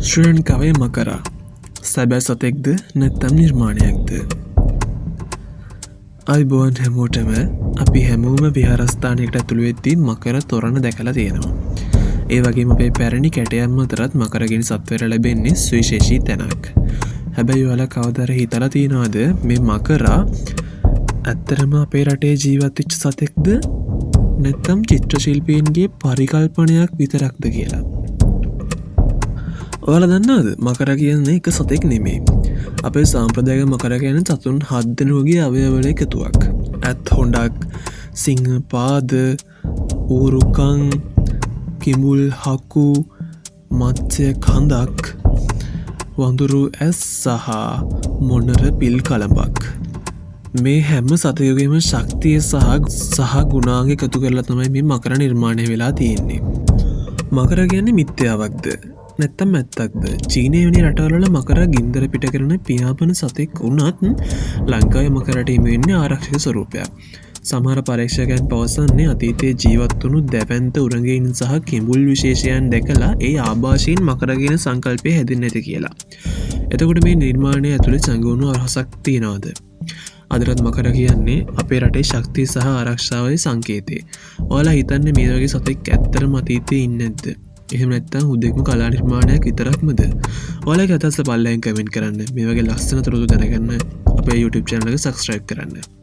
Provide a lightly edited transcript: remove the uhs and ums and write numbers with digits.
ශ්‍රී ලංකාවේ මකරා සැබෑ සතෙක්ද නැත්තම් නිර්මාණයක්ද. අයිබෝන් හැමෝටම අපි හැමෝම විහාරස්ථානයට ඇතුළුවෙත්දී මකර තොරණ දැකලා තියෙනවා. ඒ වගේ අපේ පැරණි කැටයම් අතරත් මකරගෙන සත්වයට ලැබෙන්නේ සුවිශේෂී තැනක්. හැබැයි ඔයාලා කවදාද හිතලා තියෙනවද මේ මකරා ඇත්තරම අපේ රටේ ජීවත්වෙච්ච සතෙක්ද නැත්තම් චිත්‍ර ශිල්පීන්ගේ පරිකල්පනයක් විතරක්ද කියලා. ඔයාලා දන්නවද මකර කියන්නේ එක සතෙක් නෙමේ. අපේ සාම්ප්‍රදායික මකර කියන සතුන් 7 දෙනෙකුගේ අවයවවල එකතුවක්. ඇත් හොඬක්, සිංහ පාද, ඌරුකන්, කිඹුල් හකු, මත්ස්‍ය කඳක්, වඳුරු ඇස් සහ මොනර පිල් කළඹක්. මේ හැම සතයුගේම ශක්තිය සහ ගුණාංග එකතු කරලා තමයි මේ මකර නිර්මාණය වෙලා තියෙන්නේ. මකර කියන්නේ මිත්‍යාවක්ද නැත්තම් ඇත්තක්ද? චීනය වැනි රටවල මකර ගින්දර පිට කරන පියාපන සතෙක් වුණත් ලංකාවේ මකරට හිමි වෙන්නේ ආරක්ෂක ස්වරූපයක්. සමහර පරීක්ෂකයන් පවසන්නේ අතීතයේ ජීවත් වුණු දැවැන්ත උරගයින් සහ කිඹුල් විශේෂයන් දැකලා ඒ ආభాෂයෙන් මකර කියන සංකල්පය හැදෙන්නේ නැති කියලා. එතකොට මේ නිර්මාණය ඇතුලේ සංගුණ අරහසක් තියනවාද? අදටත් මකර කියන්නේ අපේ රටේ ශක්තිය සහ ආරක්ෂාවේ සංකේතය. ඔයාලා හිතන්නේ මේ වගේ සතෙක් ඇත්තටම අතීතයේ ඉන්නේ නැද්ද? එහෙම නැත්නම් හුදෙක්ම කලා නිර්මාණයක් විතරක්මද? ඔයාලගේ අදහස පල්ලෙන් කමෙන්ට් කරන්න. මේ වගේ ලස්සන තොරතුරු දැනගන්න අපේ YouTube channel එක subscribe කරන්න.